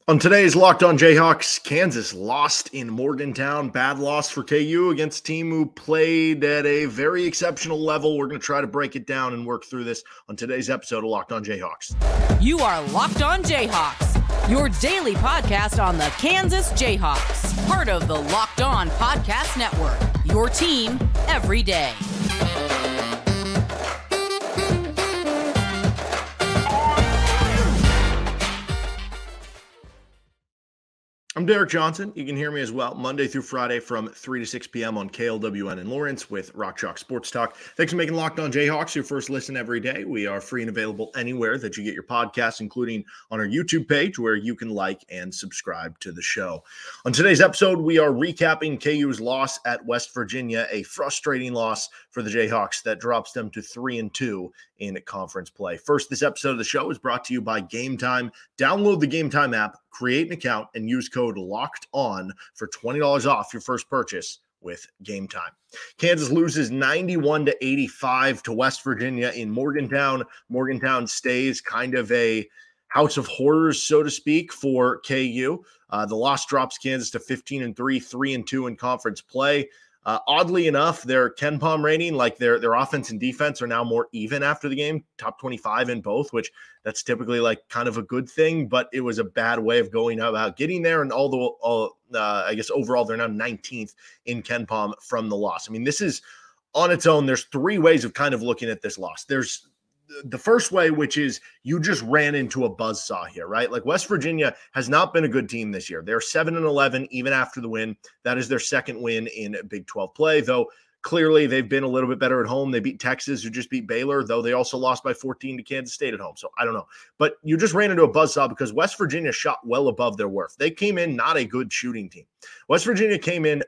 On today's Locked On Jayhawks, Kansas lost in Morgantown. Bad loss for KU against a team who played at a very exceptional level. We're going to try to break it down and work through this on today's episode of Locked On Jayhawks. You are Locked On Jayhawks, your daily podcast on the Kansas Jayhawks, part of the Locked On Podcast Network, your team every day. I'm Derek Johnson. You can hear me as well Monday through Friday from 3 to 6 p.m. on KLWN in Lawrence with Rock Chalk Sports Talk. Thanks for making Locked On Jayhawks your first listen every day. We are free and available anywhere that you get your podcasts, including on our YouTube page where you can like and subscribe to the show. On today's episode, we are recapping KU's loss at West Virginia, a frustrating loss for the Jayhawks that drops them to 3-2 in conference play. First, this episode of the show is brought to you by Gametime. Download the Gametime app, create an account, and use code LOCKEDON for $20 off your first purchase with Gametime. Kansas loses 91-85 to West Virginia in Morgantown. Morgantown stays kind of a house of horrors, so to speak, for KU. The loss drops Kansas to 15-3, 3-2 in conference play. Oddly enough, their KenPom rating, like their offense and defense, are now more even after the game, top 25 in both, which that's typically like kind of a good thing, but it was a bad way of going about getting there. And I guess overall, they're now 19th in KenPom from the loss. I mean, this is on its own. There's three ways of kind of looking at this loss. There's the first way, which is you just ran into a buzzsaw here, right? Like West Virginia has not been a good team this year. They're 7-11 even after the win. That is their second win in Big 12 play, though clearly they've been a little bit better at home. They beat Texas, who just beat Baylor, though they also lost by 14 to Kansas State at home. So I don't know. But you just ran into a buzzsaw because West Virginia shot well above their worth. They came in not a good shooting team. West Virginia came in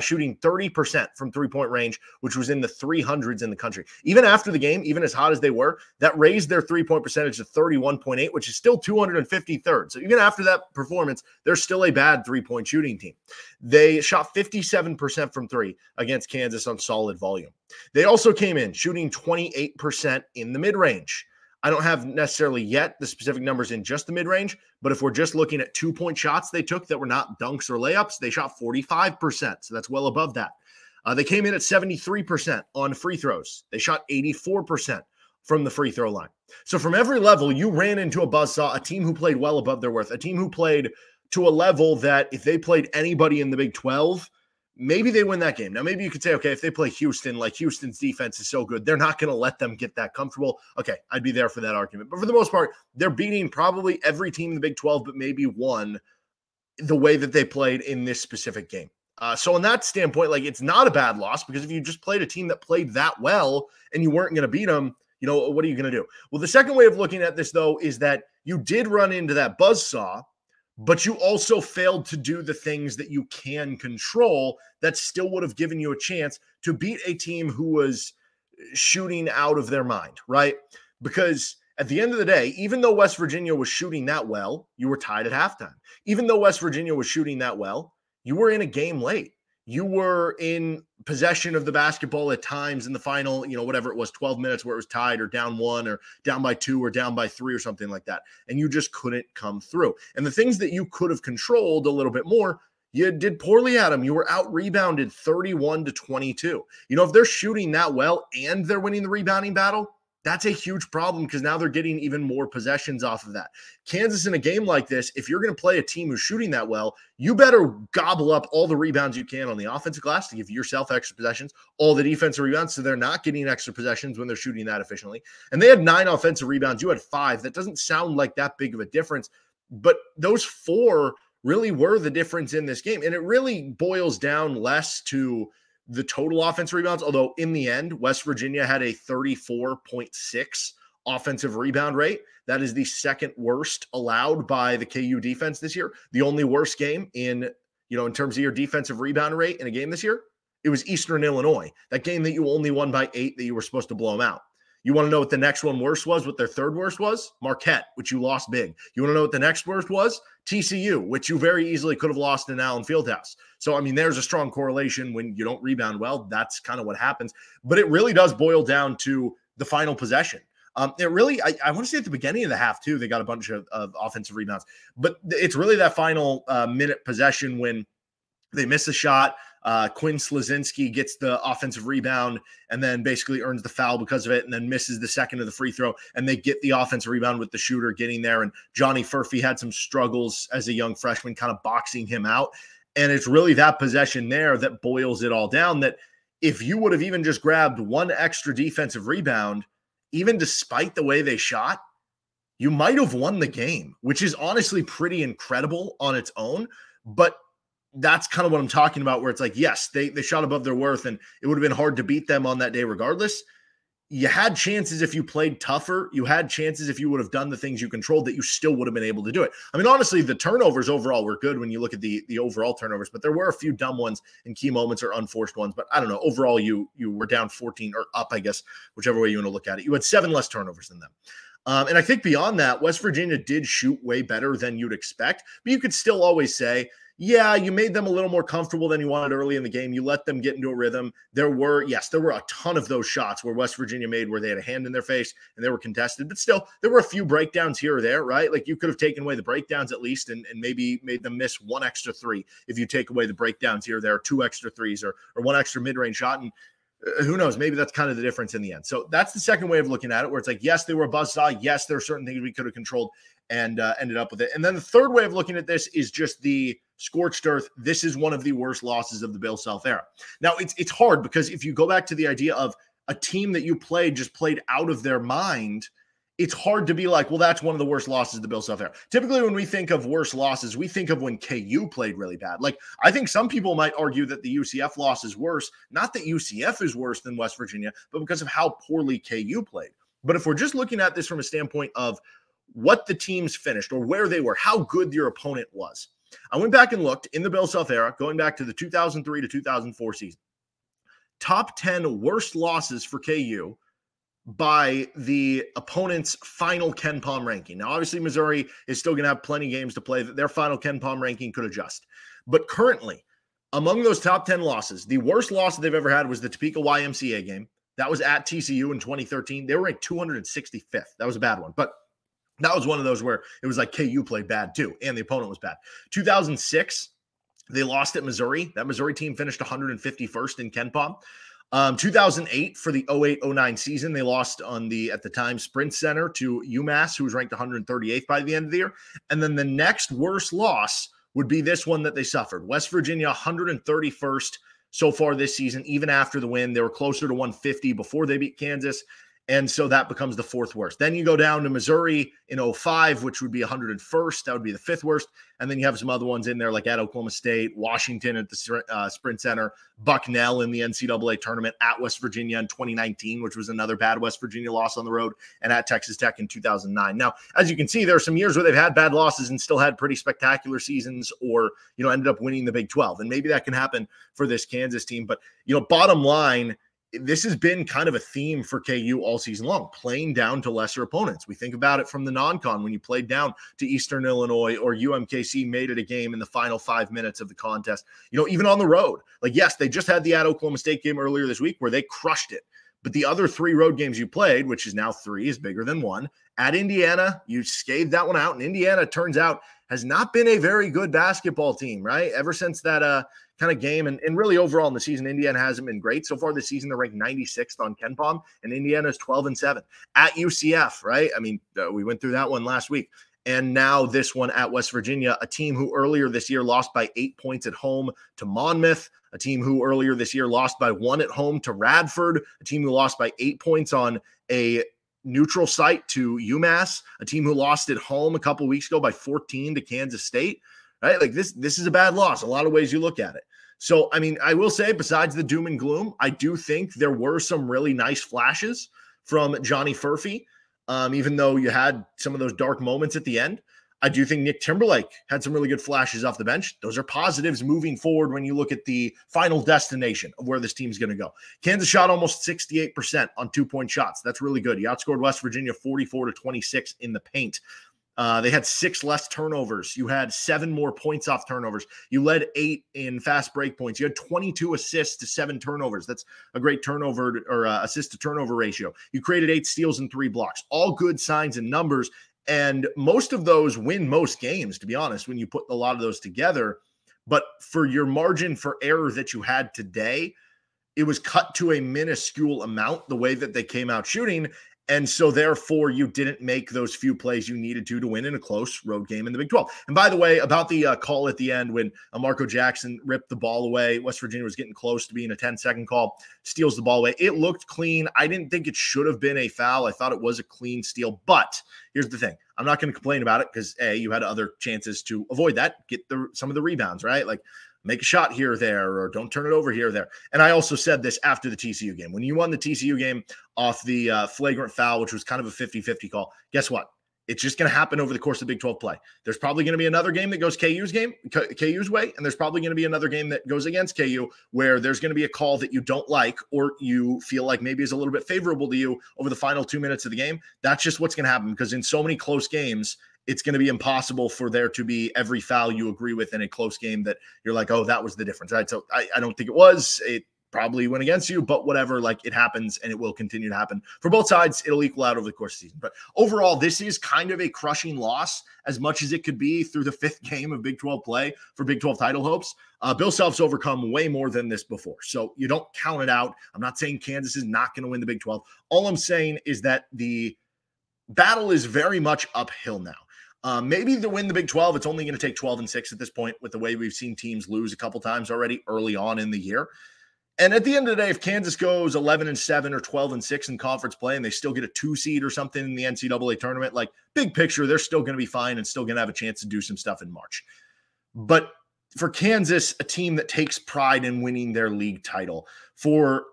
shooting 30% from three-point range, which was in the 300s in the country. Even after the game, even as hot as they were, that raised their three-point percentage to 31.8, which is still 253rd. So even after that performance, they're still a bad three-point shooting team. They shot 57% from three against Kansas on solid volume. They also came in shooting 28% in the mid-range. I don't have necessarily yet the specific numbers in just the mid-range, but if we're just looking at 2-point shots they took that were not dunks or layups, they shot 45%. So that's well above that. They came in at 73% on free throws. They shot 84% from the free throw line. So from every level, you ran into a buzzsaw, a team who played well above their worth, a team who played to a level that if they played anybody in the Big 12, maybe they win that game. Now, maybe you could say, okay, if they play Houston, like Houston's defense is so good, they're not going to let them get that comfortable. Okay, I'd be there for that argument. But for the most part, they're beating probably every team in the Big 12, but maybe one the way that they played in this specific game. So in that standpoint, like it's not a bad loss because if you just played a team that played that well and you weren't going to beat them, you know, what are you going to do? Well, the second way of looking at this, though, is that you did run into that buzzsaw, but you also failed to do the things that you can control that still would have given you a chance to beat a team who was shooting out of their mind, right? Because at the end of the day, even though West Virginia was shooting that well, you were tied at halftime. Even though West Virginia was shooting that well, you were in a game late. You were in possession of the basketball at times in the final, whatever it was, 12 minutes where it was tied or down 1 or down by 2 or down by 3 or something like that. And you just couldn't come through. And the things that you could have controlled a little bit more, you did poorly at them. You were out-rebounded 31-22. If they're shooting that well and they're winning the rebounding battle, that's a huge problem because now they're getting even more possessions off of that. Kansas in a game like this, if you're going to play a team who's shooting that well, you better gobble up all the rebounds you can on the offensive glass to give yourself extra possessions, all the defensive rebounds so they're not getting extra possessions when they're shooting that efficiently. And they had 9 offensive rebounds. You had 5. That doesn't sound like that big of a difference, but those 4 really were the difference in this game. And it really boils down less to the total offensive rebounds, although in the end, West Virginia had a 34.6 offensive rebound rate. That is the second worst allowed by the KU defense this year. The only worst game in terms of your defensive rebound rate in a game this year, it was Eastern Illinois, that game that you only won by 8 that you were supposed to blow them out. You want to know what the next one worst was, what their third worst was? Marquette, which you lost big. You want to know what the next worst was? TCU, which you very easily could have lost in Allen Fieldhouse. So, I mean, there's a strong correlation. When you don't rebound well, that's kind of what happens. But it really does boil down to the final possession. It really, I want to say at the beginning of the half too, they got a bunch of offensive rebounds, but it's really that final minute possession when they miss a shot. Quinn Slazinski gets the offensive rebound and then basically earns the foul because of it, and then misses the second of the free throw, and they get the offensive rebound with the shooter getting there. And Johnny Furphy had some struggles as a young freshman, kind of boxing him out. And it's really that possession there that boils it all down, that if you would have even just grabbed one extra defensive rebound, even despite the way they shot, you might have won the game, which is honestly pretty incredible on its own. But that's kind of what I'm talking about, where it's like, yes, they shot above their worth, and it would have been hard to beat them on that day regardless. You had chances if you played tougher. You had chances if you would have done the things you controlled, that you still would have been able to do it. I mean, honestly, the turnovers overall were good when you look at the overall turnovers, but there were a few dumb ones in key moments or unforced ones. But I don't know. Overall, you were down 14 or up, I guess, whichever way you want to look at it. You had 7 less turnovers than them. And I think beyond that, West Virginia did shoot way better than you'd expect, but you could still always say, yeah, you made them a little more comfortable than you wanted early in the game. You let them get into a rhythm. There were a ton of those shots where West Virginia made where they had a hand in their face and they were contested, but still there were a few breakdowns here or there, right? Like you could have taken away the breakdowns at least and maybe made them miss one extra three if you take away the breakdowns here or there, 2 extra threes or one extra mid-range shot. And who knows, maybe that's kind of the difference in the end. So that's the second way of looking at it, where it's like, yes, they were a buzzsaw. Yes, there are certain things we could have controlled and ended up with it. And then the third way of looking at this is just the scorched earth. This is one of the worst losses of the Bill Self era. Now, it's hard because if you go back to the idea of a team that you played out of their mind, it's hard to be like, well, that's one of the worst losses of the Bill Self era. Typically, when we think of worst losses, we think of when KU played really bad. Like, I think some people might argue that the UCF loss is worse. Not that UCF is worse than West Virginia, but because of how poorly KU played. But if we're just looking at this from a standpoint of what the teams finished or where they were, how good your opponent was, I went back and looked in the Bill Self era, going back to the 2003 to 2004 season. Top 10 worst losses for KU by the opponent's final Ken Pom ranking. Now, obviously, Missouri is still going to have plenty of games to play. Their final Ken Pom ranking could adjust. But currently, among those top 10 losses, the worst loss that they've ever had was the Topeka YMCA game. That was at TCU in 2013. They were ranked 265th. That was a bad one. But that was one of those where it was like KU played bad too, and the opponent was bad. 2006, they lost at Missouri. That Missouri team finished 151st in Ken Pom. 2008, for the 08-09 season, they lost at the time, Sprint Center to UMass, who was ranked 138th by the end of the year. And then the next worst loss would be this one that they suffered. West Virginia, 131st so far this season, even after the win. They were closer to 150 before they beat Kansas. And so that becomes the 4th worst. Then you go down to Missouri in 05, which would be 101st. That would be the 5th worst. And then you have some other ones in there, like at Oklahoma State, Washington at the Sprint Center, Bucknell in the NCAA tournament, at West Virginia in 2019, which was another bad West Virginia loss on the road, and at Texas Tech in 2009. Now, as you can see, there are some years where they've had bad losses and still had pretty spectacular seasons, or, ended up winning the Big 12. And maybe that can happen for this Kansas team. But, bottom line, this has been kind of a theme for KU all season long, playing down to lesser opponents. We think about it from the non-con when you played down to Eastern Illinois, or UMKC made it a game in the final 5 minutes of the contest, even on the road. Like, yes, they just had the at Oklahoma State game earlier this week where they crushed it. But the other 3 road games you played, which is now 3, is bigger than 1. At Indiana, you scathed that one out. And Indiana, turns out, has not been a very good basketball team, right? Ever since that kind of game. And really overall in the season, Indiana hasn't been great. So far this season, they're ranked 96th on Ken Pom, and Indiana's 12-7. At UCF, right? I mean, we went through that one last week. And now this one at West Virginia, a team who earlier this year lost by 8 points at home to Monmouth, a team who earlier this year lost by 1 at home to Radford, a team who lost by 8 points on a neutral site to UMass, a team who lost at home a couple weeks ago by 14 to Kansas State, right? Like this is a bad loss, a lot of ways you look at it. So, I mean, I will say, besides the doom and gloom, I do think there were some really nice flashes from Johnny Furphy, even though you had some of those dark moments at the end. I do think Nick Timberlake had some really good flashes off the bench. Those are positives moving forward when you look at the final destination of where this team's going to go. Kansas shot almost 68% on 2-point shots. That's really good. He outscored West Virginia 44-26 in the paint. They had 6 less turnovers. You had 7 more points off turnovers. You led 8 in fast break points. You had 22 assists to 7 turnovers. That's a great turnover or assist to turnover ratio. You created 8 steals and 3 blocks. All good signs and numbers. And most of those win most games, to be honest, when you put a lot of those together. But for your margin for error that you had today, it was cut to a minuscule amount the way that they came out shooting. And so, therefore, you didn't make those few plays you needed to win in a close road game in the Big 12. And by the way, about the call at the end when Marco Jackson ripped the ball away, West Virginia was getting close to being a 10-second call, steals the ball away. It looked clean. I didn't think it should have been a foul. I thought it was a clean steal. But here's the thing. I'm not going to complain about it because, A, you had other chances to avoid that, get some of the rebounds, right? Like, make a shot here or there, or don't turn it over here or there. And I also said this after the TCU game. When you won the TCU game off the flagrant foul, which was kind of a 50-50 call, guess what? It's just going to happen over the course of Big 12 play. There's probably going to be another game that goes KU's way, and there's probably going to be another game that goes against KU where there's going to be a call that you don't like or you feel like maybe is a little bit favorable to you over the final 2 minutes of the game. That's just what's going to happen because in so many close games, it's going to be impossible for there to be every foul you agree with in a close game that you're like, oh, that was the difference, right? So I don't think it was. It probably went against you, but whatever, like it happens and it will continue to happen. For both sides, it'll equal out over the course of the season. But overall, this is kind of a crushing loss as much as it could be through the 5th game of Big 12 play for Big 12 title hopes. Bill Self's overcome way more than this before. So you don't count it out. I'm not saying Kansas is not going to win the Big 12. All I'm saying is that the battle is very much uphill now. Maybe to win the Big 12, it's only going to take 12-6 at this point with the way we've seen teams lose a couple times already early on in the year. And at the end of the day, if Kansas goes 11-7 or 12-6 in conference play and they still get a 2 seed or something in the NCAA tournament, like big picture, they're still going to be fine and still going to have a chance to do some stuff in March. But for Kansas, a team that takes pride in winning their league title, for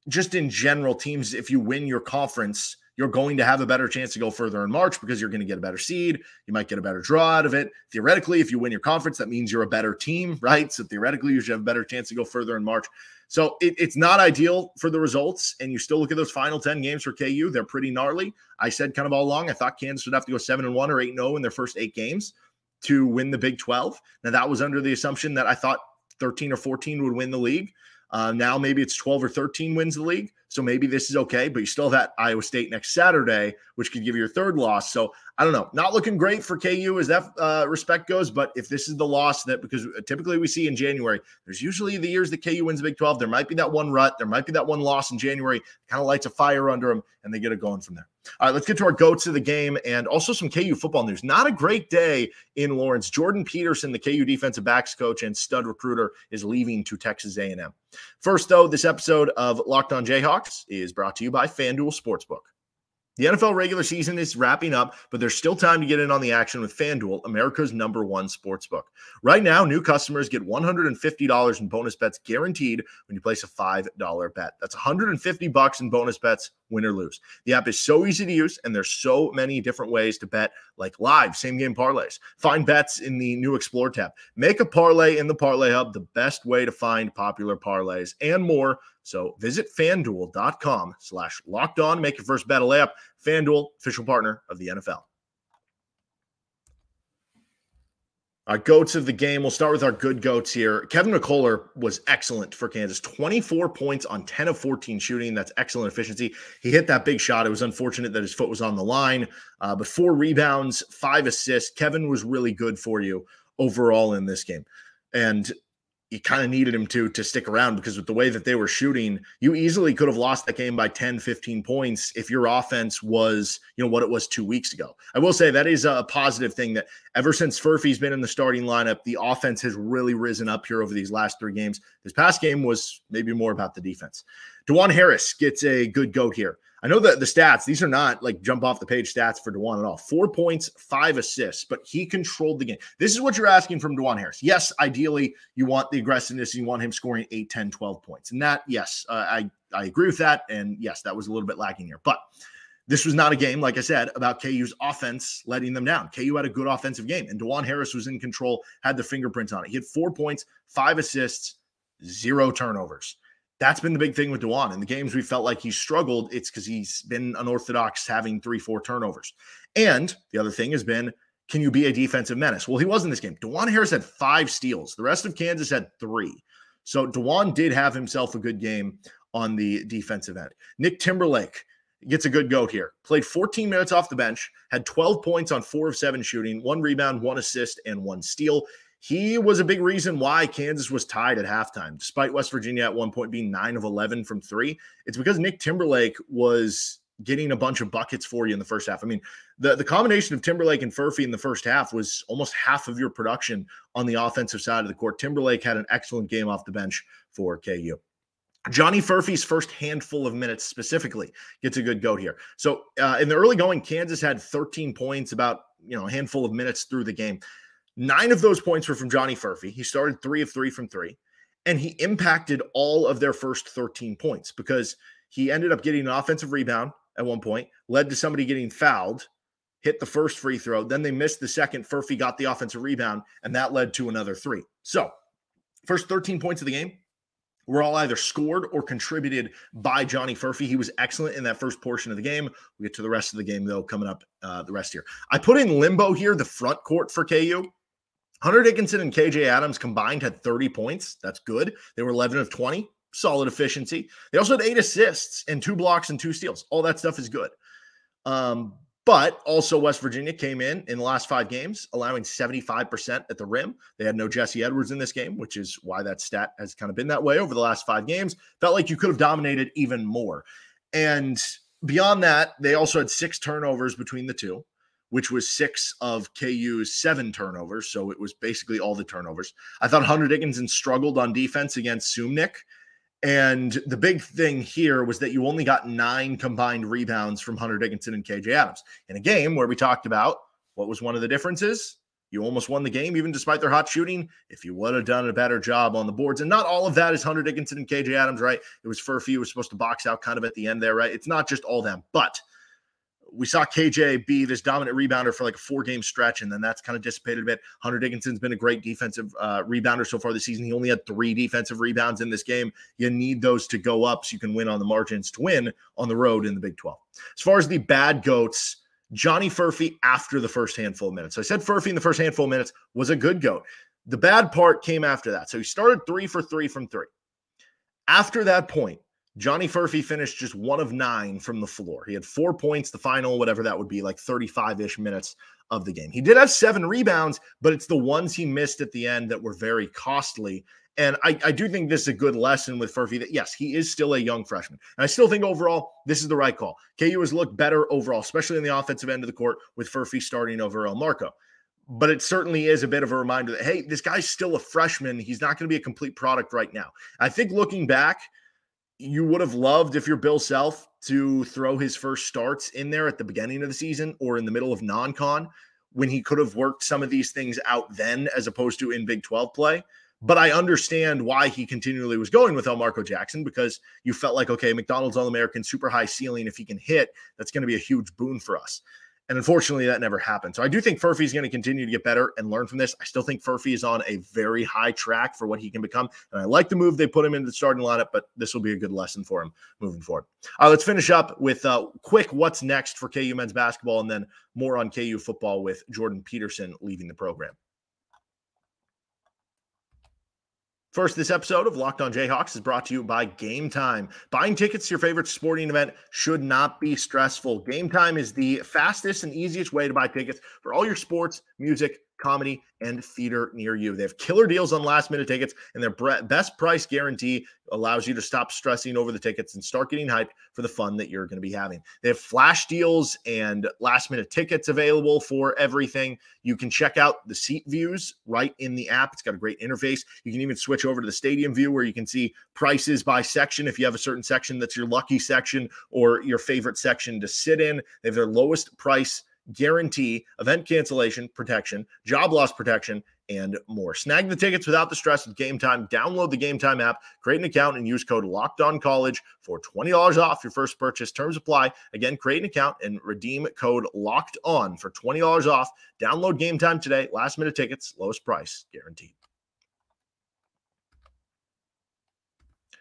just in general teams, if you win your conference, you're going to have a better chance to go further in March because you're going to get a better seed. You might get a better draw out of it. Theoretically, if you win your conference, that means you're a better team, right? So theoretically, you should have a better chance to go further in March. So it's not ideal for the results. And you still look at those final 10 games for KU. They're pretty gnarly. I said kind of all along, I thought Kansas would have to go 7-1 or 8-0 in their first 8 games to win the Big 12. Now, that was under the assumption that I thought 13 or 14 would win the league. Now maybe it's 12 or 13 wins the league. So maybe this is okay, but you still have that Iowa State next Saturday, which could give you your 3rd loss. So I don't know. Not looking great for KU as that respect goes. But if this is the loss that, because typically we see in January, there's usually the years that KU wins the Big 12. There might be that one rut. There might be that one loss in January, kind of lights a fire under them, and they get it going from there. All right, let's get to our goats of the game and also some KU football news. Not a great day in Lawrence. Jordan Peterson, the KU defensive backs coach and stud recruiter, is leaving to Texas A&M. First, though, this episode of Locked On Jayhawks is brought to you by FanDuel Sportsbook. The NFL regular season is wrapping up, but there's still time to get in on the action with FanDuel, America's #1 sportsbook. Right now, new customers get $150 in bonus bets guaranteed when you place a $5 bet. That's $150 in bonus bets, win or lose. The app is so easy to use, and there's so many different ways to bet, like live, same-game parlays. Find bets in the new Explore tab. Make a parlay in the Parlay Hub, the best way to find popular parlays, and more. So visit FanDuel.com/lockedon. Make your first bet a layup. FanDuel, official partner of the NFL. Our goats of the game. We'll start with our good goats here. Kevin McCullar was excellent for Kansas. 24 points on 10 of 14 shooting. That's excellent efficiency. He hit that big shot. It was unfortunate that his foot was on the line, but 4 rebounds, 5 assists. Kevin was really good for you overall in this game. And you kind of needed him to stick around because with the way that they were shooting, you easily could have lost that game by 10, 15 points if your offense was, what it was 2 weeks ago. I will say that is a positive thing that ever since Furphy's been in the starting lineup, the offense has really risen up here over these last 3 games. This past game was maybe more about the defense. Dajuan Harris gets a good goat here. I know that the stats, these are not like jump off the page stats for Dajuan at all. 4 points, 5 assists, but he controlled the game. This is what you're asking from Dajuan Harris. Yes, ideally, you want the aggressiveness. You want him scoring 8, 10, 12 points. And that, yes, I agree with that. And yes, that was a little bit lacking here. But this was not a game, like I said, about KU's offense letting them down. KU had a good offensive game, and Dajuan Harris was in control, had the fingerprints on it. He had 4 points, 5 assists, 0 turnovers. That's been the big thing with Dajuan. In the games we felt like he struggled, it's because he's been unorthodox, having 3-4 turnovers. And the other thing has been can you be a defensive menace? Well, he was in this game. Dajuan Harris had 5 steals. The rest of Kansas had 3. So Dajuan did have himself a good game on the defensive end. Nick Timberlake gets a good goat here. Played 14 minutes off the bench, had 12 points on 4 of 7 shooting, 1 rebound, 1 assist, and 1 steal. He was a big reason why Kansas was tied at halftime, despite West Virginia at one point being 9 of 11 from 3. It's because Nick Timberlake was getting a bunch of buckets for you in the first half. I mean, the combination of Timberlake and Furphy in the first half was almost half of your production on the offensive side of the court. Timberlake had an excellent game off the bench for KU. Johnny Furphy's first handful of minutes specifically gets a good goat here. So in the early going, Kansas had 13 points, about a handful of minutes through the game. 9 of those points were from Johnny Furphy. He started 3 of 3 from 3, and he impacted all of their first 13 points because he ended up getting an offensive rebound at one point, led to somebody getting fouled, hit the first free throw. Then they missed the second. Furphy got the offensive rebound, and that led to another 3. So first 13 points of the game were all either scored or contributed by Johnny Furphy. He was excellent in that first portion of the game. We'll get to the rest of the game, though, coming up the rest here. I put in limbo here the front court for KU. Hunter Dickinson and KJ Adams combined had 30 points. That's good. They were 11 of 20. Solid efficiency. They also had 8 assists and 2 blocks and 2 steals. All that stuff is good. But also West Virginia came in the last 5 games, allowing 75% at the rim. They had no Jesse Edwards in this game, which is why that stat has kind of been that way over the last 5 games. Felt like you could have dominated even more. And beyond that, they also had 6 turnovers between the two, which was 6 of KU's 7 turnovers. So it was basically all the turnovers. I thought Hunter Dickinson struggled on defense against Sumnick. And the big thing here was that you only got 9 combined rebounds from Hunter Dickinson and KJ Adams in a game where we talked about what was one of the differences. You almost won the game, even despite their hot shooting, if you would have done a better job on the boards. And not all of that is Hunter Dickinson and KJ Adams, right? It was Furphy who was supposed to box out kind of at the end there, right? It's not just all them, but we saw KJ be this dominant rebounder for like a 4-game stretch, and then that's kind of dissipated a bit. Hunter Dickinson's been a great defensive rebounder so far this season. He only had 3 defensive rebounds in this game. You need those to go up so you can win on the margins to win on the road in the Big 12. As far as the bad goats, Johnny Furphy after the first handful of minutes. So I said Furphy in the first handful of minutes was a good goat. The bad part came after that. So he started 3 for 3 from 3. After that point, Johnny Furphy finished just 1 of 9 from the floor. He had 4 points, the final, whatever that would be, like 35-ish minutes of the game. He did have 7 rebounds, but it's the ones he missed at the end that were very costly. And I do think this is a good lesson with Furphy that, yes, he is still a young freshman. And I still think overall, this is the right call. KU has looked better overall, especially in the offensive end of the court with Furphy starting over El Marco. But it certainly is a bit of a reminder that, hey, this guy's still a freshman. He's not going to be a complete product right now. I think looking back, you would have loved if you're Bill Self to throw his first starts in there at the beginning of the season or in the middle of non-con when he could have worked some of these things out then as opposed to in Big 12 play. But I understand why he continually was going with Elmarco Jackson, because you felt like, okay, McDonald's All-American, super high ceiling. If he can hit, that's going to be a huge boon for us. And unfortunately, that never happened. So I do think Furphy is going to continue to get better and learn from this. I still think Furphy is on a very high track for what he can become. And I like the move they put him into the starting lineup, but this will be a good lesson for him moving forward. Let's finish up with quick what's next for KU men's basketball, and then more on KU football with Jordan Peterson leaving the program. First, this episode of Locked On Jayhawks is brought to you by Gametime. Buying tickets to your favorite sporting event should not be stressful. Gametime is the fastest and easiest way to buy tickets for all your sports, music, comedy, and theater near you. They have killer deals on last-minute tickets, and their best price guarantee allows you to stop stressing over the tickets and start getting hyped for the fun that you're going to be having. They have flash deals and last-minute tickets available for everything. You can check out the seat views right in the app. It's got a great interface. You can even switch over to the stadium view where you can see prices by section if you have a certain section that's your lucky section or your favorite section to sit in. They have their lowest price guarantee, event cancellation protection, job loss protection, and more. Snag the tickets without the stress with Gametime. Download the Gametime app, create an account, and use code LOCKEDONCollege for $20 off your first purchase. Terms apply. Again, create an account and redeem code LOCKEDON for $20 off. Download Gametime today. Last minute tickets, lowest price guaranteed.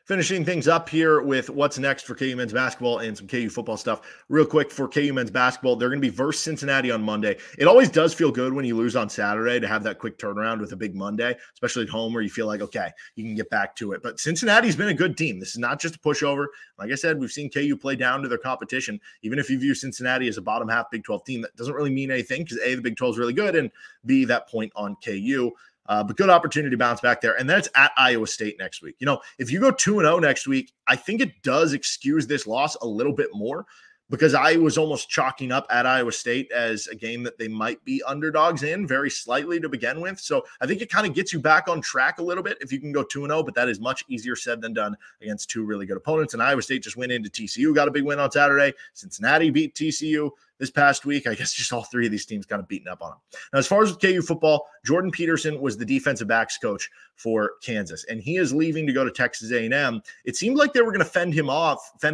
Finishing things up here with what's next for KU men's basketball and some KU football stuff. Real quick for KU men's basketball, they're going to be versus Cincinnati on Monday. It always does feel good when you lose on Saturday to have that quick turnaround with a big Monday, especially at home where you feel like, okay, you can get back to it. But Cincinnati's been a good team. This is not just a pushover. Like I said, we've seen KU play down to their competition. Even if you view Cincinnati as a bottom half Big 12 team, that doesn't really mean anything because A, the Big 12 is really good, and B, that point on KU. But good opportunity to bounce back there. And then it's at Iowa State next week. You know, if you go 2-0 next week, I think it does excuse this loss a little bit more because I was almost chalking up at Iowa State as a game that they might be underdogs in very slightly to begin with. So I think it kind of gets you back on track a little bit if you can go 2-0, but that is much easier said than done against two really good opponents. And Iowa State just went into TCU, got a big win on Saturday. Cincinnati beat TCU this past week. I guess just all three of these teams kind of beaten up on them. Now, as far as KU football, Jordan Peterson was the defensive backs coach for Kansas, and he is leaving to go to Texas A&M. It seemed like they were going to fend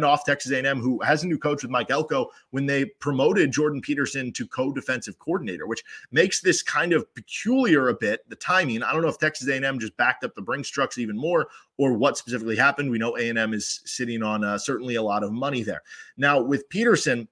off Texas A&M, who has a new coach with Mike Elko, when they promoted Jordan Peterson to co-defensive coordinator, which makes this kind of peculiar a bit, the timing. I don't know if Texas A&M just backed up the Brinks trucks even more or what specifically happened. We know A&M is sitting on certainly a lot of money there. Now, with Peterson,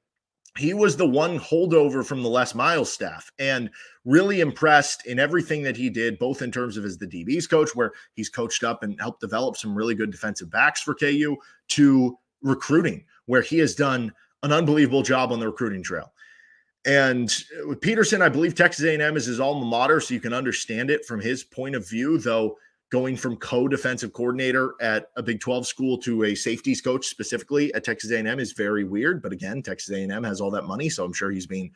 he was the one holdover from the Les Miles staff and really impressed in everything that he did, both in terms of as the DBs coach, where he's coached up and helped develop some really good defensive backs for KU, to recruiting, where he has done an unbelievable job on the recruiting trail. And with Peterson, I believe Texas A&M is his alma mater, so you can understand it from his point of view, though going from co-defensive coordinator at a Big 12 school to a safeties coach specifically at Texas A&M is very weird. But again, Texas A&M has all that money, so I'm sure he's being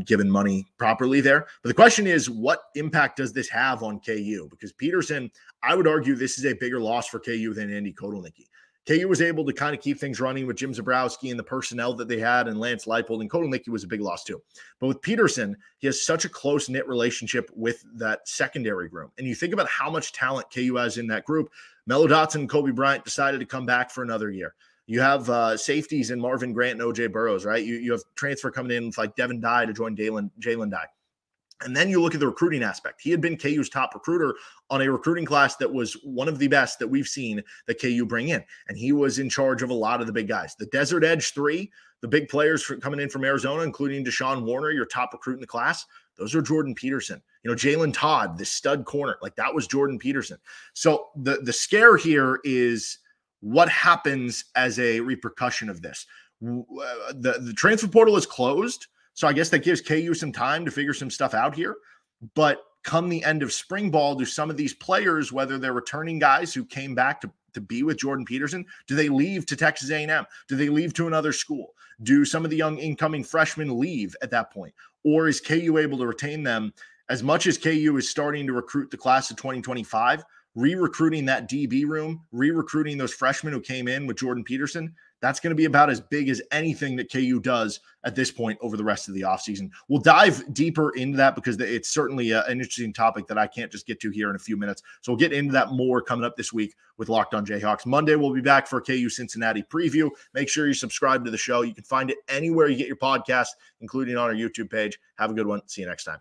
given money properly there. But the question is, what impact does this have on KU? Because Peterson, I would argue this is a bigger loss for KU than Andy Kotelnicki. KU was able to kind of keep things running with Jim Zabrowski and the personnel that they had, and Lance Leipold, and Kotelnicki was a big loss too. But with Peterson, he has such a close-knit relationship with that secondary group. And you think about how much talent KU has in that group. Melo Dotson and Kobe Bryant decided to come back for another year. You have safeties in Marvin Grant and O.J. Burrows, right? You have transfer coming in with like Devin Dye to join Jalen Dye. And then you look at the recruiting aspect. He had been KU's top recruiter on a recruiting class that was one of the best that we've seen that KU bring in. And he was in charge of a lot of the big guys. The Desert Edge 3, the big players coming in from Arizona, including Deshaun Warner, your top recruit in the class, those are Jordan Peterson. You know, Jalen Todd, the stud corner, like that was Jordan Peterson. So the scare here is what happens as a repercussion of this. The transfer portal is closed. So I guess that gives KU some time to figure some stuff out here. But come the end of spring ball, do some of these players, whether they're returning guys who came back to be with Jordan Peterson, do they leave to Texas A&M? Do they leave to another school? Do some of the young incoming freshmen leave at that point? Or is KU able to retain them as much as KU is starting to recruit the class of 2025, re-recruiting that DB room, re-recruiting those freshmen who came in with Jordan Peterson? That's going to be about as big as anything that KU does at this point over the rest of the offseason. We'll dive deeper into that because it's certainly an interesting topic that I can't just get to here in a few minutes. So we'll get into that more coming up this week with Locked On Jayhawks. Monday, we'll be back for a KU Cincinnati preview. Make sure you subscribe to the show. You can find it anywhere you get your podcast, including on our YouTube page. Have a good one. See you next time.